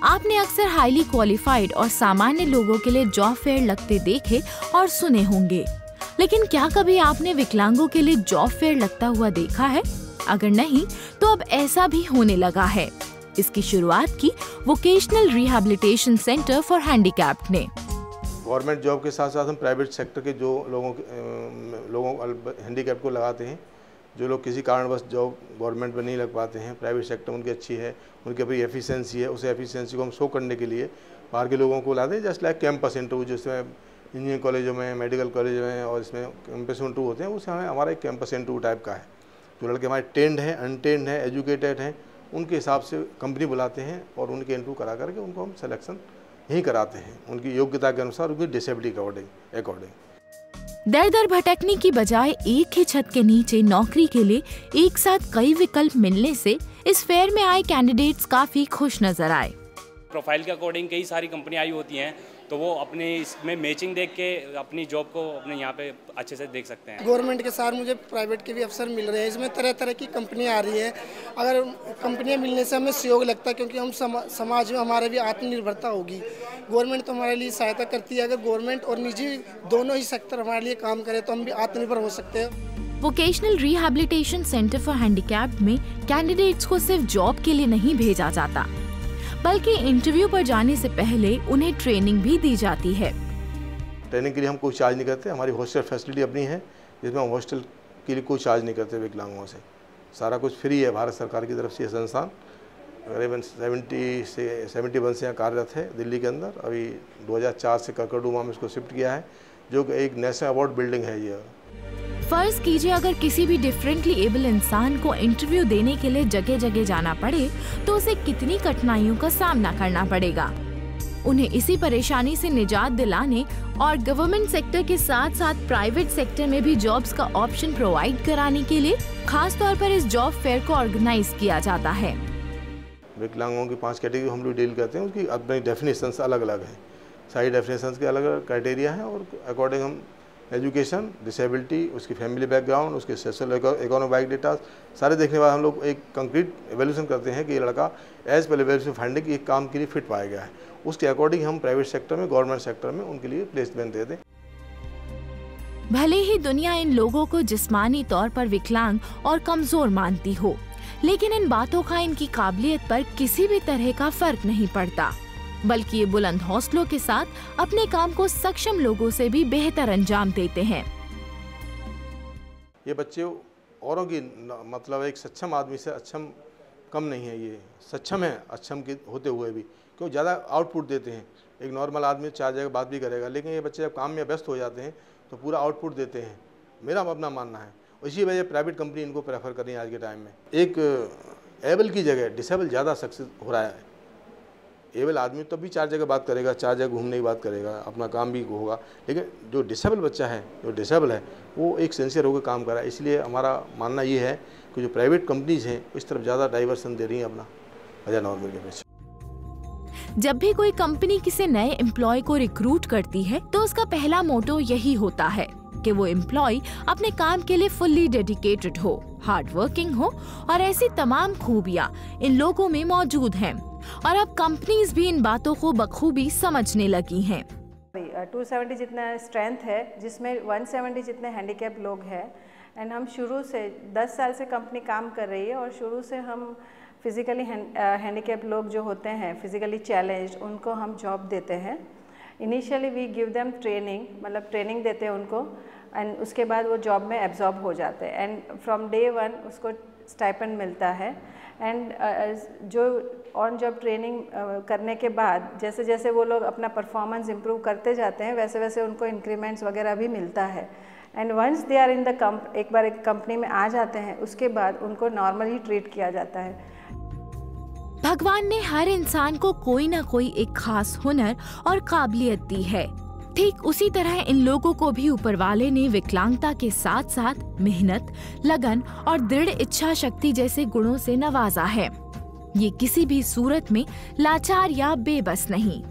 आपने अक्सर highly qualified और सामान्य लोगों के लिए जॉब फेयर लगते देखे और सुने होंगे, लेकिन क्या कभी आपने विकलांगों के लिए जॉब फेयर लगता हुआ देखा है? अगर नहीं, तो अब ऐसा भी होने लगा है। इसकी शुरुआत की vocational rehabilitation centre for handicapped ने। गवर्नमेंट जॉब के साथ साथ हम प्राइवेट सेक्टर के जो लोगों हैंडीकैप को लगाते हैं, जो लोग किसी कारणवश जॉब गवर्नमेंट में नहीं लग पाते हैं, प्राइवेट सेक्टर में उनकी अच्छी है, उनकी अपनी एफिशिएंसी है, उस एफिशिएंसी को हम शो करने के लिए बाहर के लोगों को लाते हैं। जस्ट लाइक कैंपस इंटरव्यू, जिसमें इंजीनियरिंग कॉलेजों में, मेडिकल कॉलेजों में और इसमें कैंपस इंटरव्यू होते हैं, उससे हमारा एक कैंपस इंटरव्यू टाइप का है। जो लड़के हमारे ट्रेंड हैं, अनट्रेंड हैं, एजुकेटेड हैं, उनके हिसाब से कंपनी बुलाते हैं और उनके इंटरव्यू करा करके उनको हम सिलेक्शन यही कराते हैं, उनकी योग्यता के अनुसार, उनकी डिसेबिलिटी के अकॉर्डिंग। दर दर भटकने की बजाय एक ही छत के नीचे नौकरी के लिए एक साथ कई विकल्प मिलने से इस फेयर में आए कैंडिडेट्स काफी खुश नजर आए। प्रोफाइल के अकॉर्डिंग कई सारी कंपनी आई होती हैं, तो वो अपने इसमें मैचिंग देख के अपनी जॉब को अपने यहाँ पे अच्छे से देख सकते हैं। गवर्नमेंट के साथ मुझे प्राइवेट के भी अवसर मिल रहे हैं, इसमें तरह तरह की कंपनियाँ आ रही है। अगर कंपनियाँ मिलने से हमें सहयोग लगता है, क्योंकि हम समाज में हमारे भी आत्मनिर्भरता होगी। गवर्नमेंट तो हमारे लिए सहायता करती है, अगर गवर्नमेंट और निजी दोनों ही सेक्टर हमारे लिए काम करे तो हम भी आत्मनिर्भर हो सकते हैं। Vocational rehabilitation centre for handicapped में कैंडिडेट्स को सिर्फ जॉब के लिए नहीं भेजा जाता, बल्कि इंटरव्यू पर जाने से पहले उन्हें ट्रेनिंग भी दी जाती है। ट्रेनिंग के लिए हम कोई चार्ज नहीं करते, हमारी हॉस्टल फैसिलिटी अपनी है, जिसमें हम हॉस्टल के लिए कोई चार्ज नहीं करते विकलांगों से। सारा कुछ फ्री है भारत सरकार की तरफ से। ये संस्थान करीबन 71 से यहाँ कार्यरत है दिल्ली के अंदर। अभी 2004 से करकरडूमा में इसको शिफ्ट किया है, जो कि एक नेशनल अवार्ड बिल्डिंग है ये। फर्ज कीजिए अगर किसी भी डिफरेंटली एबल इंसान को इंटरव्यू देने के लिए जगह जगह जाना पड़े तो उसे कितनी कठिनाइयों का सामना करना पड़ेगा। उन्हें इसी परेशानी से निजात दिलाने और गवर्नमेंट सेक्टर के साथ साथ प्राइवेट सेक्टर में भी जॉब्स का ऑप्शन प्रोवाइड कराने के लिए खास तौर पर इस जॉब फेयर को ऑर्गेनाइज किया जाता है। विकलांगों की 5 कैटेगरी हम लोग डील करते हैं, उसकी अपनी डेफिनेशंस अलग अलग है। सारी डेफिनेशंस के अलग अलग क्राइटेरिया हैं और अकॉर्डिंग हम एजुकेशन, डिसेबिलिटी, उसकी फैमिली बैकग्राउंड, उसके सोशल इकोनॉमिक डेटा सारे देखने के बाद हम लोग एक कंक्रीट एवेल्यूशन करते हैं कि ये लड़का एज पर एवेल्यूशन फाइंडिंग कि एक काम के लिए फिट पाया गया है। उसके अकॉर्डिंग हम प्राइवेट सेक्टर में, गवर्नमेंट सेक्टर में उनके लिए प्लेसमेंट दे दें। भले ही दुनिया इन लोगों को जिस्मानी तौर पर विकलांग और कमजोर मानती हो, लेकिन इन बातों का इनकी काबिलियत पर किसी भी तरह का फर्क नहीं पड़ता, बल्कि ये बुलंद हौसलों के साथ अपने काम को सक्षम लोगों से भी बेहतर अंजाम देते हैं। ये बच्चे औरों की मतलब एक सक्षम आदमी से अक्षम कम नहीं है, ये सक्षम है अक्षम के होते हुए भी, क्यों ज़्यादा आउटपुट देते हैं। एक नॉर्मल आदमी 4 जगह बात भी करेगा, लेकिन ये बच्चे जब काम में व्यस्त हो जाते हैं तो पूरा आउटपुट देते हैं, मेरा अपना मानना है। इसी वजह प्राइवेट कंपनी इनको प्रेफर कर रही है आज के टाइम में। एक एबल की जगह डिसेबल ज़्यादा सक्सेस हो रहा है। एबल आदमी तब भी 4 जगह बात करेगा, 4 जगह घूमने की बात करेगा, अपना काम भी होगा, लेकिन जो डिसेबल बच्चा है, जो डिसेबल है, वो एक सिंसियर होकर काम कर रहा है। इसलिए हमारा मानना ये है कि जो प्राइवेट कंपनीज हैं इस तरफ ज़्यादा डाइवर्सन दे रही हैं अपना वजह नॉर्मल के पीछे। जब भी कोई कंपनी किसी नए एम्प्लॉय को रिक्रूट करती है तो उसका पहला मोटो यही होता है कि वो एम्प्लॉय अपने काम के लिए फुल्ली डेडिकेटेड हो, हार्ड वर्किंग हो और ऐसी तमाम खूबियां इन लोगों में मौजूद हैं। और अब कंपनीज भी इन बातों को बखूबी समझने लगी हैं। 270 जितना स्ट्रेंथ है, जिसमें 170 जितने हैंडीकैप लोग हैं, एंड हम शुरू से 10 साल से कंपनी काम कर रही है और शुरू से हम फिज़िकली हैंडीकैप लोग जो होते हैं, फिज़िकली चैलेंज्ड, उनको हम जॉब देते हैं। Initially we give them training, मतलब ट्रेनिंग देते हैं उनको, एंड उसके बाद वो जॉब में एब्जॉर्ब हो जाते हैं एंड फ्रॉम डे 1 उसको स्टाइपेंड मिलता है। एंड जो ऑन जॉब ट्रेनिंग करने के बाद जैसे जैसे वो लोग अपना परफॉर्मेंस इम्प्रूव करते जाते हैं, वैसे वैसे उनको इंक्रीमेंट्स वगैरह भी मिलता है। And once they are in the एक बार एक कंपनी में आ जाते हैं, उसके बाद उनको नॉर्मली ट्रीट किया जाता है। भगवान ने हर इंसान को कोई ना कोई एक खास हुनर और काबिलियत दी है। ठीक उसी तरह इन लोगों को भी ऊपर वाले ने विकलांगता के साथ साथ मेहनत, लगन और दृढ़ इच्छा शक्ति जैसे गुणों से नवाजा है। ये किसी भी सूरत में लाचार या बेबस नहीं।